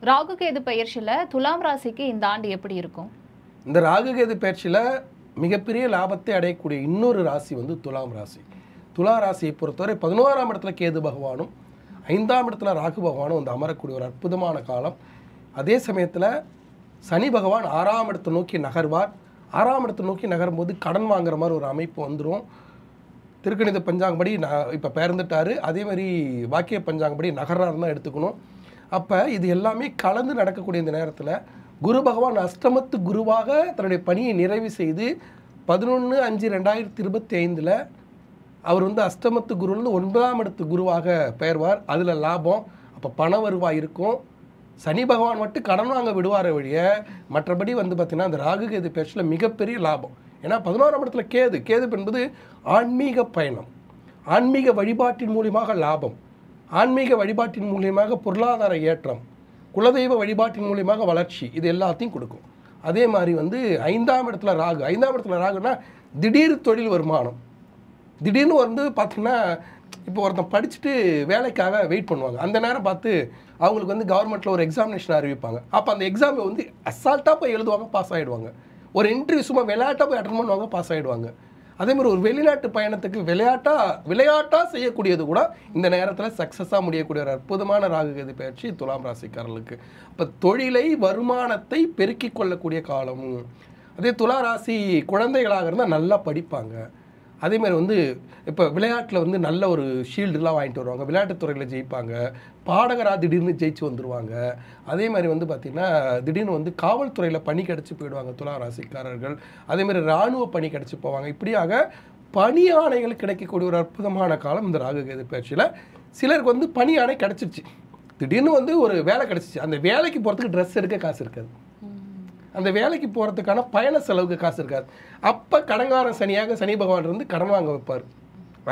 ராகு கேது பயிற்சியில துலாம் ராசிக்கு இந்த ஆண்டு எப்படி இருக்கும்? இந்த ராகு கேது பயிற்சியில் மிகப்பெரிய லாபத்தை அடையக்கூடிய இன்னொரு ராசி வந்து துலாம் ராசி. துலா ராசியை பொறுத்தவரை 11ஆம் இடத்துல கேது பகவானும் 5ஆம் இடத்துல ராகு பகவானும் வந்து அமரக்கூடிய ஒரு அற்புதமான காலம். அதே சமயத்தில் சனி பகவான் 6ஆம் இடத்தை நோக்கி நகர்வார். 6ஆம் இடத்தை நோக்கி நகரும்போது கடன் வாங்குற மாதிரி ஒரு அமைப்பு வந்துடும். திருக்கணித பஞ்சாங்கப்படி இப்போ பிறந்துட்டார். அதே மாதிரி வாக்கிய பஞ்சாங்கப்படி நகர்றாருன்னு தான் எடுத்துக்கணும். அப்போ இது எல்லாமே கலந்து நடக்கக்கூடிய இந்த நேரத்தில் குரு பகவான் அஷ்டமத்து குருவாக தன்னுடைய பணியை நிறைவு செய்து 11/5/2025 அவர் வந்து அஷ்டமத்து குருவிலிருந்து 9ஆம் இடத்து குருவாக பெயர்வார். அதில் லாபம். அப்போ பண வருவாய் இருக்கும். சனி பகவான் மட்டும் கடன் வாங்க விடுவார வழிய மற்றபடி வந்து பார்த்திங்கன்னா அந்த ராகு கேது பேச்சில் மிகப்பெரிய லாபம். ஏன்னா 11ஆம் இடத்துல கேது என்பது ஆன்மீக பயணம், ஆன்மீக வழிபாட்டின் மூலியமாக லாபம், ஆன்மீக வழிபாட்டின் மூலியமாக பொருளாதார ஏற்றம், குலதெய்வ வழிபாட்டின் மூலியமாக வளர்ச்சி, இது எல்லாத்தையும் கொடுக்கும். அதே மாதிரி வந்து 5ஆம் இடத்துல ராகுனா திடீர் தொழில் வருமானம். திடீர்னு வந்து பார்த்திங்கன்னா இப்போ ஒருத்தன் படிச்சுட்டு வேலைக்காக வெயிட் பண்ணுவாங்க. அந்த நேரம் பார்த்து அவங்களுக்கு வந்து கவர்மெண்ட்டில் ஒரு எக்ஸாமினேஷன் அறிவிப்பாங்க. அப்போ அந்த எக்ஸாமை வந்து அசால்ட்டாக போய் எழுதுவாங்க, பாஸ் ஆகிடுவாங்க. ஒரு இன்டர்வியூ சும்மா விளையாட்டாக போய் அட்டன் பண்ணுவாங்க, பாஸ் ஆகிடுவாங்க. அதேமாதிரி ஒரு வெளிநாட்டு பயணத்துக்கு விளையாட்டாக செய்யக்கூடியது கூட இந்த நேரத்தில் சக்ஸஸாக முடியக்கூடிய ஒரு அற்புதமான ராகு கேது பயிற்சி துலாம் ராசிக்காரர்களுக்கு. இப்போ தொழிலை வருமானத்தை பெருக்கிக் கொள்ளக்கூடிய காலம். அதே துலா ராசி குழந்தைகளாக இருந்தால் நல்லா படிப்பாங்க. அதேமாதிரி வந்து இப்போ விளையாட்டில் வந்து நல்ல ஒரு ஷீல்டுலாம் வாங்கிட்டு வருவாங்க, விளையாட்டுத்துறையில் ஜெயிப்பாங்க, பாடகராக திடீர்னு ஜெயிச்சு வந்துடுவாங்க. அதே மாதிரி வந்து பார்த்திங்கன்னா திடீர்னு வந்து காவல்துறையில் பணி கிடச்சி போயிடுவாங்க துலா ராசிக்காரர்கள். அதேமாதிரி இராணுவ பணி கிடச்சி போவாங்க. இப்படியாக பணி ஆணைகள் கிடைக்கக்கூடிய ஒரு அற்புதமான காலம் இந்த ராகு கேது பயிற்சியில். சிலருக்கு வந்து பணி ஆணை கிடச்சிருச்சு, திடீர்னு வந்து ஒரு வேலை கிடச்சிச்சு, அந்த வேலைக்கு போகிறதுக்கு ட்ரெஸ் எடுக்க காசு இருக்காது, அந்த வேலைக்கு போகிறதுக்கான பயண செலவுக்கு காசு இருக்காது. அப்போ கடங்காரன் சனியாக சனி பகவான் இருந்து கடன் வாங்க வைப்பார்.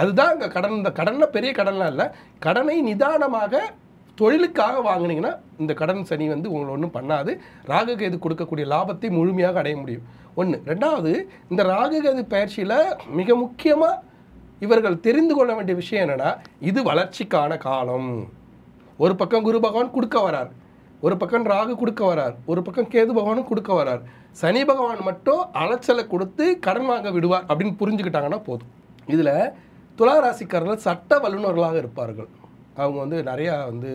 அதுதான் அங்கே கடன். இந்த கடனில் பெரிய கடன்லாம் இல்லை, கடனை நிதானமாக தொழிலுக்காக வாங்கினீங்கன்னா இந்த கடன் சனி வந்து உங்களை ஒன்றும் பண்ணாது. ராகு கேது கொடுக்கக்கூடிய லாபத்தை முழுமையாக அடைய முடியும். ஒன்று. ரெண்டாவது, இந்த ராகு கேது பயிற்சியில் மிக முக்கியமாக இவர்கள் தெரிந்து கொள்ள வேண்டிய விஷயம் என்னென்னா, இது வளர்ச்சிக்கான காலம். ஒரு பக்கம் குரு பகவான் கொடுக்க வரார், ஒரு பக்கம் ராகு கொடுக்க வரார், ஒரு பக்கம் கேது பகவானும் கொடுக்க வரார். சனி பகவான் மட்டும் அலைச்சலை கொடுத்து கடன் வாங்க விடுவார் அப்படின்னு புரிஞ்சுக்கிட்டாங்கன்னா போதும். இதில் துலா ராசிக்காரர்கள் சட்ட வல்லுநர்களாக இருப்பார்கள். அவங்க வந்து நிறையா வந்து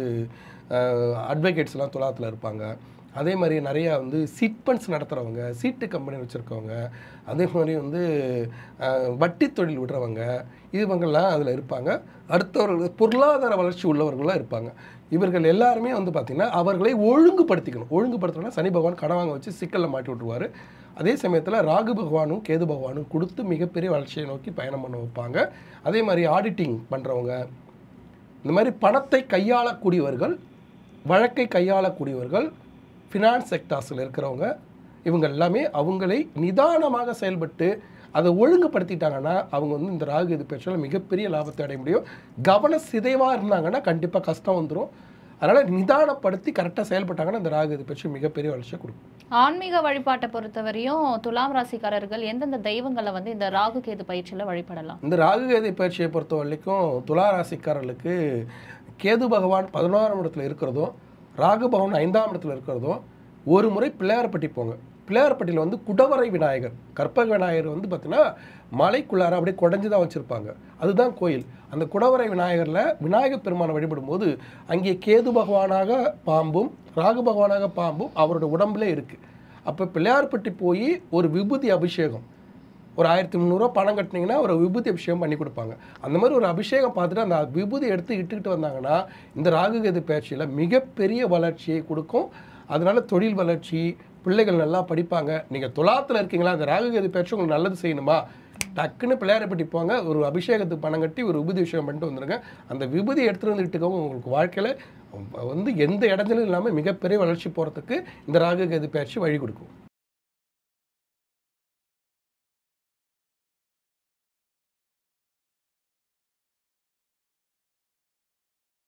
அட்வொகேட்ஸ்லாம் துலாத்தில் இருப்பாங்க. அதே மாதிரி நிறையா வந்து சீட் ஃபண்ட்ஸ் நடத்துகிறவங்க, சீட்டு கம்பெனி வச்சுருக்கவங்க, அதே மாதிரி வந்து வட்டி தொழில் விடுறவங்க, இவங்கெல்லாம் அதில் இருப்பாங்க. அடுத்தவர்கள் பொருளாதார வளர்ச்சி உள்ளவர்களாக இருப்பாங்க. இவர்கள் எல்லாருமே வந்து பார்த்திங்கன்னா அவர்களை ஒழுங்குபடுத்தணும்னா சனி பகவான் கடன் வாங்க வச்சு சிக்கலில் மாட்டி விட்டுருவார். அதே சமயத்தில் ராகு பகவானும் கேது பகவானும் கொடுத்து மிகப்பெரிய வளர்ச்சியை நோக்கி பயணம் பண்ண வைப்பாங்க. அதே மாதிரி ஆடிட்டிங் பண்ணுறவங்க, இந்த மாதிரி பணத்தை கையாளக்கூடியவர்கள், வழக்கை கையாளக்கூடியவர்கள், ஃபினான்ஸ் செக்டார்ஸில் இருக்கிறவங்க, இவங்க எல்லாமே அவங்களை நிதானமாக செயல்பட்டு அதை ஒழுங்குபடுத்திட்டாங்கன்னா அவங்க வந்து இந்த ராகு கேது பயிற்சியில் மிகப்பெரிய லாபத்தை அடைய முடியும். கவன சிதைவாக இருந்தாங்கன்னா கண்டிப்பாக கஷ்டம் வந்துடும். அதனால் நிதானப்படுத்தி கரெக்டாக செயல்பட்டாங்கன்னா இந்த ராகு கேது பயிற்சி மிகப்பெரிய வளர்ச்சியை கொடுக்கும். ஆன்மீக வழிபாட்டை பொறுத்தவரையும் துலாம் ராசிக்காரர்கள் எந்தெந்த தெய்வங்களை வந்து இந்த ராகு கேது பயிற்சியில் வழிபடலாம்? இந்த ராகு கேது பயிற்சியை பொறுத்த வரைக்கும் துலா ராசிக்காரர்களுக்கு கேது பகவான் 11ஆம் இடத்துல இருக்கிறதும் ராகு பகவான் 5ஆம் இடத்துல இருக்கிறதும் ஒரு முறை பிள்ளையார்பட்டி போங்க. பிள்ளையார்பட்டியில் வந்து குடவரை விநாயகர், கற்பக விநாயகர் வந்து பார்த்திங்கன்னா மலைக்குள்ளார அப்படியே குடஞ்சி தான் வச்சுருப்பாங்க, அதுதான் கோயில். அந்த குடவரை விநாயகரில் விநாயகர் பெருமானை வழிபடும்போது அங்கே கேது பகவானாக பாம்பும் ராகு பகவானாக பாம்பும் அவரோட உடம்புலே இருக்குது. அப்போ பிள்ளையார்பட்டி போய் ஒரு விபூதி அபிஷேகம், ஒரு 1300 பணம் கட்டினீங்கன்னா ஒரு விபூதி அபிஷேகம் பண்ணி கொடுப்பாங்க. அந்த மாதிரி ஒரு அபிஷேகம் பார்த்துட்டு அந்த விபூதி எடுத்து இட்டுக்கிட்டு வந்தாங்கன்னா இந்த ராகு கேது பயிற்சியில் மிகப்பெரிய வளர்ச்சியை கொடுக்கும். அதனால தொழில் வளர்ச்சி, பிள்ளைகள் நல்லா படிப்பாங்க. நீங்கள் துலாத்தில் இருக்கீங்களா, அந்த ராகு கேது பயிற்சி உங்களுக்கு நல்லது செய்யணுமா, டக்குன்னு பிள்ளையாரப்பட்டி போங்க, ஒரு அபிஷேகத்துக்கு பணம் கட்டி ஒரு விபூதி விஷயம் பண்ணிட்டு வந்துடுங்க. அந்த விபூதி எடுத்துகிட்டு வந்துட்டுக்கோங்க. உங்களுக்கு வாழ்க்கையில் வந்து எந்த இடத்துலையும் இல்லாமல் மிகப்பெரிய வளர்ச்சி போகிறதுக்கு இந்த ராகு கேது பயிற்சி வழி கொடுக்கும்.